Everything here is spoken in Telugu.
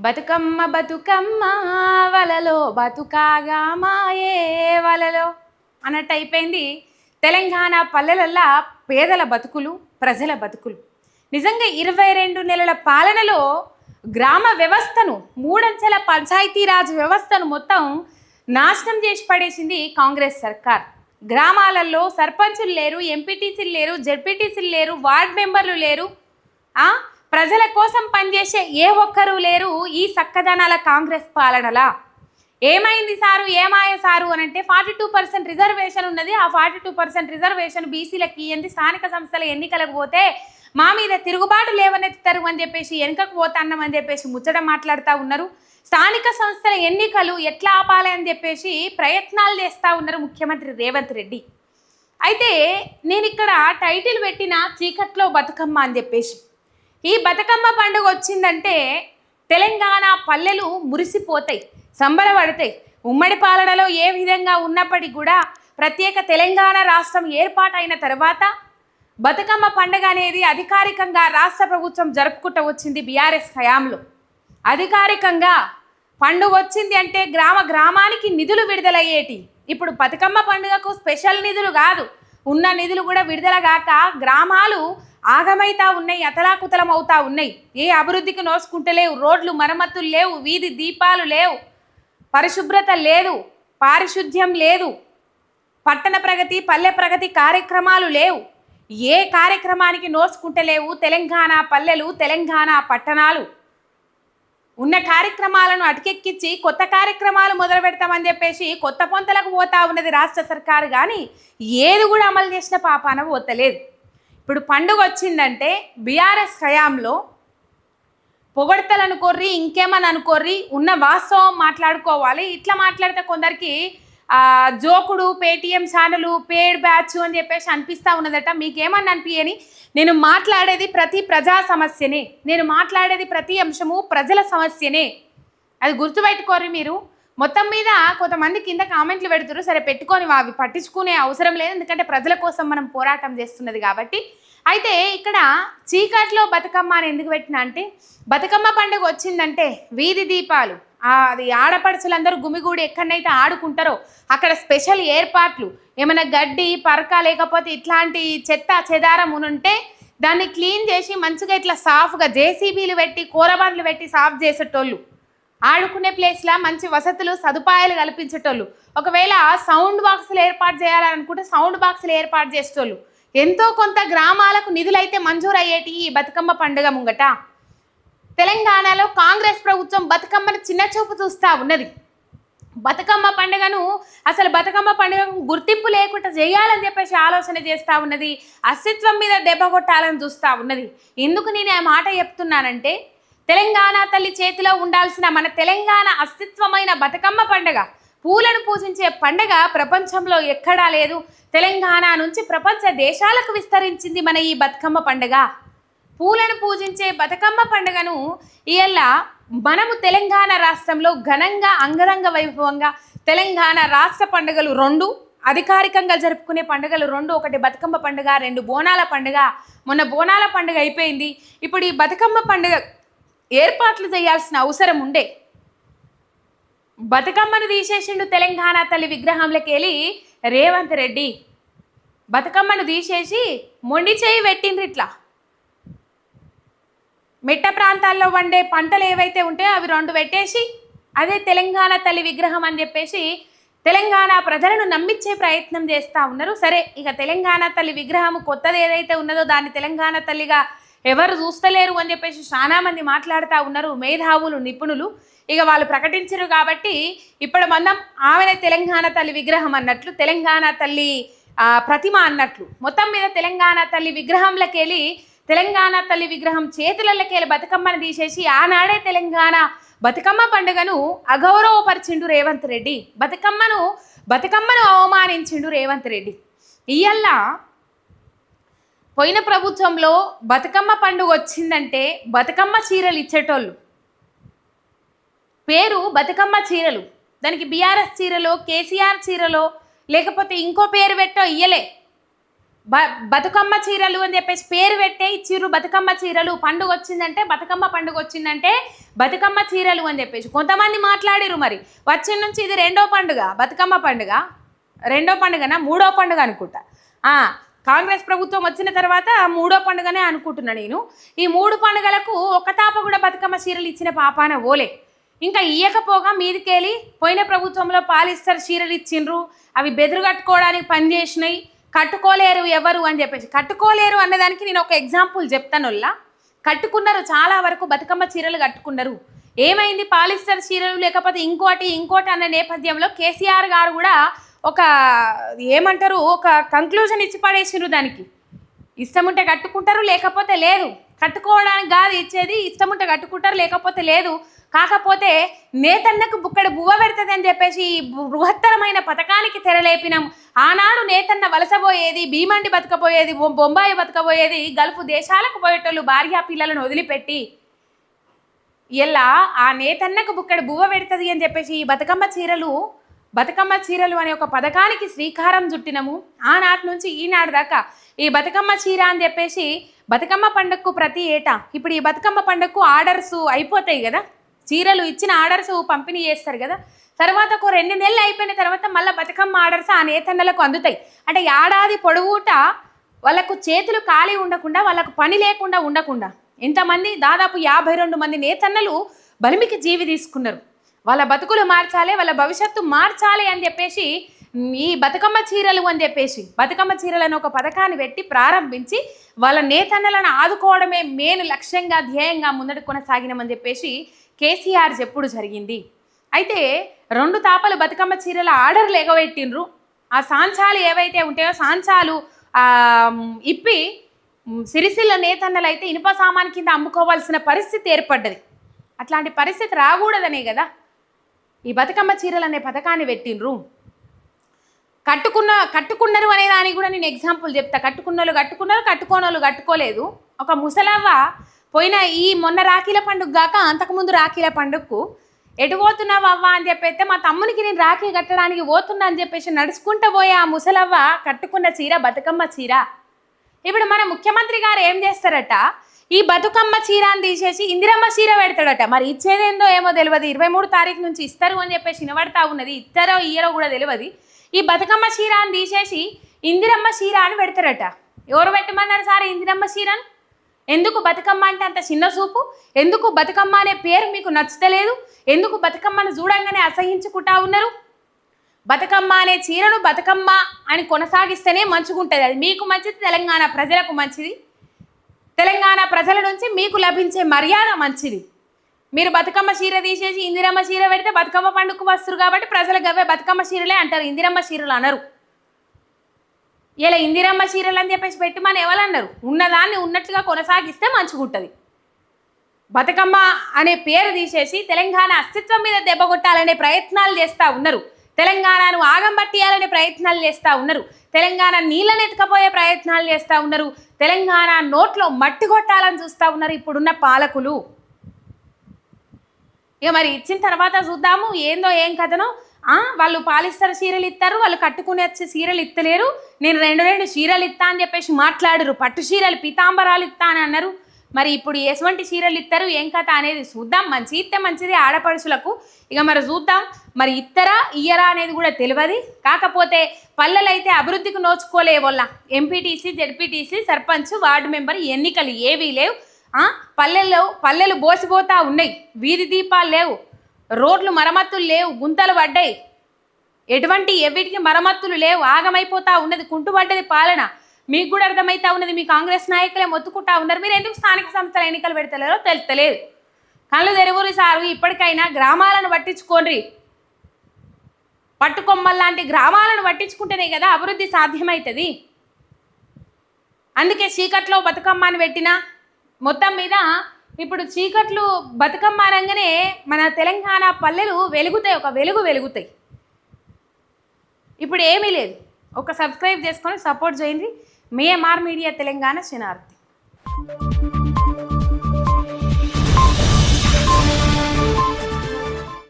బతుకమ్మ బతుకమ్మ వలలో బతుకాగా మాయే వలలో అన్నట్టు అయిపోయింది. తెలంగాణ పల్లెలల్లా పేదల బతుకులు, ప్రజల బతుకులు. నిజంగా 22 నెలల పాలనలో గ్రామ వ్యవస్థను, మూడంచెల పంచాయతీరాజ్ వ్యవస్థను మొత్తం నాశనం చేసి పడేసింది కాంగ్రెస్ సర్కార్. గ్రామాలలో సర్పంచులు లేరు, ఎంపీటీసీలు లేరు, జెడ్పీటీసీలు లేరు, వార్డ్ మెంబర్లు లేరు, ప్రజల కోసం పనిచేసే ఏ ఒక్కరూ లేరు ఈ చక్కదనాల కాంగ్రెస్ పాలనలా. ఏమైంది సారు, ఏమాయ సారు అని అంటే 42% రిజర్వేషన్ ఉన్నది. ఆ 42% రిజర్వేషన్ బీసీలకి ఇయ్యండి, స్థానిక సంస్థల ఎన్నికలకు పోతే మా మీద తిరుగుబాటు లేవనెత్తారు అని చెప్పేసి, వెనుకకు పోతాన్నామని చెప్పేసి ముచ్చట మాట్లాడుతూ ఉన్నారు. స్థానిక సంస్థల ఎన్నికలు ఎట్లా ఆపాలి అని చెప్పేసి ప్రయత్నాలు చేస్తూ ఉన్నారు ముఖ్యమంత్రి రేవంత్ రెడ్డి. అయితే నేను ఇక్కడ టైటిల్ పెట్టిన చీకట్లో బతుకమ్మ అని చెప్పేసి, ఈ బతుకమ్మ పండుగ వచ్చిందంటే తెలంగాణ పల్లెలు మురిసిపోతాయి, సంబరపడతాయి. ఉమ్మడి పాలనలో ఏ విధంగా ఉన్నప్పటికీ కూడా ప్రత్యేక తెలంగాణ రాష్ట్రం ఏర్పాటైన తర్వాత బతుకమ్మ పండుగ అనేది అధికారికంగా రాష్ట్ర ప్రభుత్వం జరుపుకుంటూ వచ్చింది. బీఆర్ఎస్ హయాంలో అధికారికంగా పండుగ వచ్చింది అంటే గ్రామానికి నిధులు విడుదలయ్యేటి. ఇప్పుడు బతుకమ్మ పండుగకు స్పెషల్ నిధులు కాదు, ఉన్న నిధులు కూడా విడుదల కాక గ్రామాలు ఆగమైతా ఉన్నాయి, అతలాకుతలం అవుతా ఉన్నాయి. ఏ అభివృద్ధికి నోసుకుంటలేవు, రోడ్లు మరమ్మతులు లేవు, వీధి దీపాలు లేవు, పరిశుభ్రత లేదు, పారిశుద్ధ్యం లేదు, పట్టణ ప్రగతి, పల్లె ప్రగతి కార్యక్రమాలు లేవు. ఏ కార్యక్రమానికి నోసుకుంటలేవు తెలంగాణ పల్లెలు, తెలంగాణ పట్టణాలు. ఉన్న కార్యక్రమాలను అటకెక్కించి కొత్త కార్యక్రమాలు మొదలు పెడతామని చెప్పేసి కొత్త పొంతలకు పోతా ఉన్నది రాష్ట్ర సర్కారు, కానీ ఏది కూడా అమలు చేసిన పాపాన పోతలేదు. ఇప్పుడు పండుగ వచ్చిందంటే బీఆర్ఎస్ హయాంలో పొగడతలు అనుకోర్రి, ఇంకేమని అనుకోర్రి, ఉన్న వాస్తవం మాట్లాడుకోవాలి. ఇట్లా మాట్లాడితే కొందరికి జోకుడు, పేటీఎం ఛానలు, పేడ్ బ్యాచ్ అని చెప్పేసి అనిపిస్తూ ఉన్నదట. మీకేమని అనిపించని, నేను మాట్లాడేది ప్రతి ప్రజా సమస్యనే, నేను మాట్లాడేది ప్రతి అంశము ప్రజల సమస్యనే, అది గుర్తుపెట్టుకోర్రి మీరు. మొత్తం మీద కొంతమంది కింద కామెంట్లు పెడుతున్నారు, సరే పెట్టుకొని అవి పట్టించుకునే అవసరం లేదు, ఎందుకంటే ప్రజల కోసం మనం పోరాటం చేస్తున్నది కాబట్టి. అయితే ఇక్కడ చీకట్లో బతుకమ్మ అని ఎందుకు పెట్టినా అంటే, బతుకమ్మ పండుగ వచ్చిందంటే వీధి దీపాలు, అది ఆడపడుచులందరూ గుమిగూడి ఎక్కడైతే ఆడుకుంటారో అక్కడ స్పెషల్ ఏర్పాట్లు, ఏమైనా గడ్డి పరక లేకపోతే ఇట్లాంటి చెత్త చెదారం ఉంటే దాన్ని క్లీన్ చేసి మంచిగా ఇట్లా సాఫ్గా జేసీబీలు పెట్టి, కూరబండ్లు పెట్టి సాఫ్ చేసేటోళ్ళు, ఆడుకునే ప్లేస్లా మంచి వసతులు సదుపాయాలు కల్పించేటోళ్ళు. ఒకవేళ సౌండ్ బాక్సులు ఏర్పాటు చేయాలనుకుంటే సౌండ్ బాక్సులు ఏర్పాటు చేసేటోళ్ళు. ఎంతో కొంత గ్రామాలకు నిధులైతే మంజూరు అయ్యేటి ఈ బతుకమ్మ పండుగ ముంగట. తెలంగాణలో కాంగ్రెస్ ప్రభుత్వం బతుకమ్మను చిన్న చూపు చూస్తూ ఉన్నది. బతుకమ్మ పండుగను అసలు బతుకమ్మ పండుగకు గుర్తింపు లేకుండా చేయాలని చెప్పేసి ఆలోచన చేస్తూ ఉన్నది. అస్తిత్వం మీద దెబ్బ కొట్టాలని చూస్తూ ఉన్నది. ఎందుకు నేను ఆ మాట చెప్తున్నానంటే, తెలంగాణ తల్లి చేతిలో ఉండాల్సిన మన తెలంగాణ అస్తిత్వమైన బతుకమ్మ పండుగ, పూలను పూజించే పండుగ ప్రపంచంలో ఎక్కడా లేదు. తెలంగాణ నుంచి ప్రపంచ దేశాలకు విస్తరించింది మన ఈ బతుకమ్మ పండుగ. పూలను పూజించే బతుకమ్మ పండుగను ఇవాళ మనము తెలంగాణ రాష్ట్రంలో ఘనంగా, అంగరంగ వైభవంగా తెలంగాణ రాష్ట్ర పండుగలు 2 అధికారికంగా జరుపుకునే పండుగలు 2, ఒకటి బతుకమ్మ పండుగ, 2 బోనాల పండుగ. మొన్న బోనాల పండుగ అయిపోయింది. ఇప్పుడు ఈ బతుకమ్మ పండుగ ఏర్పాట్లు చేయాల్సిన అవసరం ఉండే. బతుకమ్మను తీసేసిండు తెలంగాణ తల్లి విగ్రహంలోకి వెళ్ళి రేవంత్ రెడ్డి. బతుకమ్మను తీసేసి మొండి చేయి పెట్టిండ్రు. ఇట్లా మెట్ట ప్రాంతాల్లో వండే పంటలు ఏవైతే ఉంటాయో అవి 2 పెట్టేసి అదే తెలంగాణ తల్లి విగ్రహం అని చెప్పేసి తెలంగాణ ప్రజలను నమ్మించే ప్రయత్నం చేస్తూ ఉన్నారు. సరే, ఇక తెలంగాణ తల్లి విగ్రహం కొత్తది ఏదైతే ఉన్నదో దాన్ని తెలంగాణ తల్లిగా ఎవరు చూస్తలేరు అని చెప్పేసి చాలా మంది మాట్లాడుతూ ఉన్నారు, మేధావులు, నిపుణులు. ఇక వాళ్ళు ప్రకటించరు కాబట్టి ఇప్పుడు మనం ఆమెనే తెలంగాణ తల్లి విగ్రహం అన్నట్లు, తెలంగాణ తల్లి ప్రతిమ అన్నట్లు, మొత్తం మీద తెలంగాణ తల్లి విగ్రహంలోకి వెళ్ళి, తెలంగాణ తల్లి విగ్రహం చేతులకి వెళ్ళి బతుకమ్మను తీసేసి ఆనాడే తెలంగాణ బతుకమ్మ పండుగను అగౌరవపరిచిండు రేవంత్ రెడ్డి. బతుకమ్మను అవమానించిండు రేవంత్ రెడ్డి. ఇయ్యల్ల పోయిన ప్రభుత్వంలో బతుకమ్మ పండుగ వచ్చిందంటే బతుకమ్మ చీరలు ఇచ్చేటోళ్ళు, పేరు బతుకమ్మ చీరలు, దానికి బీఆర్ఎస్ చీరలో, కేసీఆర్ చీరలో, లేకపోతే ఇంకో పేరు పెట్టో ఇయ్యలే. బతుకమ్మ చీరలు అని చెప్పేసి పేరు పెట్టే ఇచ్చిర్రు. బతుకమ్మ చీరలు, పండుగ వచ్చిందంటే బతుకమ్మ పండుగ వచ్చిందంటే బతుకమ్మ చీరలు అని చెప్పేసి కొంతమంది మాట్లాడిరు. మరి వచ్చిన నుంచి ఇది రెండో పండుగ, బతుకమ్మ పండుగ రెండో పండుగనా మూడో పండుగ అనుకుంటా. కాంగ్రెస్ ప్రభుత్వం వచ్చిన తర్వాత మూడో పండుగనే అనుకుంటున్నా నేను. ఈ 3 పండుగలకు ఒక తాప కూడా బతుకమ్మ చీరలు ఇచ్చిన పాపాన ఓలే. ఇంకా ఇయ్యకపోగా మీదికెళ్ళి పోయిన ప్రభుత్వంలో పాలిస్టర్ చీరలు ఇచ్చిండ్రు, అవి బెదురు కట్టుకోవడానికి పనిచేసినాయి, కట్టుకోలేరు ఎవరు అని చెప్పేసి. కట్టుకోలేరు అన్నదానికి నేను ఒక ఎగ్జాంపుల్ చెప్తాను. కట్టుకున్నారు, చాలా వరకు బతుకమ్మ చీరలు కట్టుకున్నారు. ఏమైంది, పాలిస్టర్ చీరలు లేకపోతే ఇంకోటి అన్న నేపథ్యంలో కేసీఆర్ గారు కూడా ఒక ఏమంటారు, ఒక కంక్లూజన్ ఇచ్చి పడేసిరు. దానికి ఇష్టం ఉంటే కట్టుకుంటారు, లేకపోతే లేదు. కట్టుకోవడానికి కాదు ఇచ్చేది, ఇష్టం ఉంటే కట్టుకుంటారు, లేకపోతే లేదు. కాకపోతే నేతన్నకు బుక్కడు బువ్వ పెడుతుంది అని చెప్పేసి ఈ బృహత్తరమైన పథకానికి తెరలేపినాం. ఆనాడు నేతన్న వలసపోయేది, భీమండి బతకపోయేది, బొంబాయి బతకపోయేది, గల్ఫ్ దేశాలకు పోయేటోళ్ళు భార్యా పిల్లలను వదిలిపెట్టి. ఇలా ఆ నేతన్నకు బుక్కడు బువ్వ పెడుతుంది అని చెప్పేసి ఈ బతుకమ్మ చీరలు అనే ఒక పథకానికి శ్రీకారం చుట్టినము. ఆనాటి నుంచి ఈనాడు దాకా ఈ బతుకమ్మ చీర అని చెప్పేసి బతుకమ్మ పండుగకు ప్రతి ఏటా ఇప్పుడు ఈ బతుకమ్మ పండుగకు ఆర్డర్స్ అయిపోతాయి కదా, చీరలు ఇచ్చిన ఆర్డర్స్ పంపిణీ చేస్తారు కదా. తర్వాత ఒక 2 నెలలు అయిపోయిన తర్వాత మళ్ళీ బతుకమ్మ ఆర్డర్స్ ఆ నేతన్నలకు అందుతాయి. అంటే ఏడాది పొడవుట వాళ్ళకు చేతులు ఖాళీ ఉండకుండా, వాళ్ళకు పని లేకుండా ఉండకుండా ఎంతమంది, దాదాపు 52 మంది నేతన్నలు బలిమికి జీవి తీసుకున్నారు. వాళ్ళ బతుకులు మార్చాలి, వాళ్ళ భవిష్యత్తు మార్చాలి అని చెప్పేసి ఈ బతుకమ్మ చీరలు అని చెప్పేసి బతుకమ్మ చీరలను ఒక పథకాన్ని పెట్టి ప్రారంభించి వాళ్ళ నేతన్నలను ఆదుకోవడమే మెయిన్ లక్ష్యంగా, ధ్యేయంగా ముందడు కొనసాగినామని చెప్పేసి కేసీఆర్ చెప్పుడు జరిగింది. అయితే 2 తాపలు బతుకమ్మ చీరల ఆర్డర్లు ఎగబెట్టిండ్రు. ఆ సాంచాలు ఏవైతే ఉంటాయో సాంచాలు ఇప్పి సిరిసిల్ల నేతన్నలు అయితే ఇనుప సామాన్ కింద అమ్ముకోవాల్సిన పరిస్థితి ఏర్పడ్డది. అట్లాంటి పరిస్థితి రాకూడదనే కదా ఈ బతుకమ్మ చీరలు అనే పథకాన్ని పెట్టిండ్రు. కట్టుకున్నారు అనే దానికి కూడా నేను ఎగ్జాంపుల్ చెప్తా. కట్టుకున్నోళ్ళు కట్టుకున్నారు, కట్టుకోనోళ్ళు కట్టుకోలేదు. ఒక ముసలవ్వ పోయిన ఈ మొన్న రాఖీల పండుగ కాక అంతకుముందు రాఖీల పండుగకు ఎటు పోతున్నావు అవ్వ అని చెప్పైతే మా తమ్మునికి నేను రాఖీ కట్టడానికి పోతున్నా అని చెప్పేసి నడుచుకుంటూ పోయే ఆ ముసలవ్వ కట్టుకున్న చీర బతుకమ్మ చీర. ఇప్పుడు మన ముఖ్యమంత్రి గారు ఏం చేస్తారట, ఈ బతుకమ్మ చీరని తీసేసి ఇందిరమ్మ చీర పెడతాడట. మరి ఇచ్చేదేందో ఏమో తెలియదు. 23 తారీఖు నుంచి ఇస్తారు అని చెప్పేసి వినబడతా ఉన్నది. ఇస్తారో ఇయ్యరో కూడా తెలియదు. ఈ బతుకమ్మ చీరని తీసేసి ఇందిరమ్మ చీర అని పెడతారట. ఎవరు పెట్టమన్నారు సార్ ఇందిరమ్మ చీరను? ఎందుకు బతుకమ్మ అంటే అంత చిన్న చూపు? ఎందుకు బతుకమ్మ అనే పేరు మీకు నచ్చుతలేదు? ఎందుకు బతుకమ్మను చూడంగానే అసహించుకుంటా ఉన్నారు? బతుకమ్మ అనే చీరను బతుకమ్మ అని కొనసాగిస్తేనే మంచిగుంటుంది. అది మీకు మంచిది, తెలంగాణ ప్రజలకు మంచిది, తెలంగాణ ప్రజల నుంచి మీకు లభించే మర్యాద మంచిది. మీరు బతుకమ్మ చీర తీసేసి ఇందిరమ్మ చీర పెడితే బతుకమ్మ పండుగకు వస్తారు కాబట్టి ప్రజలు గవ్వే బతుకమ్మ చీరలే అంటారు, ఇందిరమ్మ చీరలు అనరు. ఇలా ఇందిరమ్మ చీరలు అని చెప్పేసి పెట్టమని ఎవరన్నారు? ఉన్నదాన్ని ఉన్నట్టుగా కొనసాగిస్తే మంచిగుంటుంది. బతుకమ్మ అనే పేరు తీసేసి తెలంగాణ అస్తిత్వం మీద దెబ్బ కొట్టాలనే ప్రయత్నాలు చేస్తూ ఉన్నారు. తెలంగాణను ఆగంబట్టియాలనే ప్రయత్నాలు చేస్తూ ఉన్నారు. తెలంగాణ నీళ్ళని ఎత్తుకపోయే ప్రయత్నాలు చేస్తూ ఉన్నారు. తెలంగాణ నోట్లో మట్టి కొట్టాలని చూస్తూ ఉన్నారు ఇప్పుడున్న పాలకులు. ఇక మరి ఇచ్చిన తర్వాత చూద్దాము ఏందో ఏం కథనో. వాళ్ళు పాలిస్తారు చీరలు ఇస్తారు, వాళ్ళు కట్టుకునే చీరలు ఇత్తలేరు. నేను 2 చీరలు ఇస్తా అని చెప్పేసి మాట్లాడరు. పట్టు చీరలు పీతాంబరాలు ఇస్తా అని అన్నారు. మరి ఇప్పుడు ఎటువంటి చీరలు ఇస్తారు ఏం కథ అనేది చూద్దాం. మంచి ఇస్తే మంచిది ఆడపడుచులకు. ఇక మరి చూద్దాం, మరి ఇత్తరా ఇయ్యరా అనేది కూడా తెలియదు. కాకపోతే పల్లెలు అయితే అభివృద్ధికి నోచుకోలే వల్ల MPTC, ZPTC, sarpanch, ward member ఎన్నికలు ఏవీ లేవు. పల్లెలు బోసిపోతా ఉన్నాయి. వీధి దీపాలు లేవు, రోడ్లు మరమ్మతులు లేవు, గుంతలు పడ్డాయి. ఎవిటికి మరమ్మతులు లేవు, ఆగమైపోతా ఉన్నది, కుంటుపడ్డది పాలన. మీకు కూడా అర్థమవుతా ఉన్నది. మీ కాంగ్రెస్ నాయకులే మొత్తుకుంటా ఉన్నారు. మీరు ఎందుకు స్థానిక సంస్థల ఎన్నికలు పెడతలేరో తెలుస్తలేదు. కళ్ళు తెరువురి సారు, ఇప్పటికైనా గ్రామాలను పట్టించుకోండి. పట్టుకొమ్మల్లాంటి గ్రామాలను పట్టించుకుంటేనే కదా అభివృద్ధి సాధ్యమవుతుంది. అందుకే చీకట్లో బతుకమ్మ అని పెట్టినా మొత్తం మీద ఇప్పుడు చీకట్లు బతుకమ్మ అనగానే మన తెలంగాణ పల్లెలు వెలుగుతాయి, ఒక వెలుగుతాయి. ఇప్పుడు ఏమీ లేదు. ఒక సబ్స్క్రైబ్ చేసుకొని సపోర్ట్ చేయండి. మీ ఎంఆర్ మీడియా తెలంగాణ శనార్థి.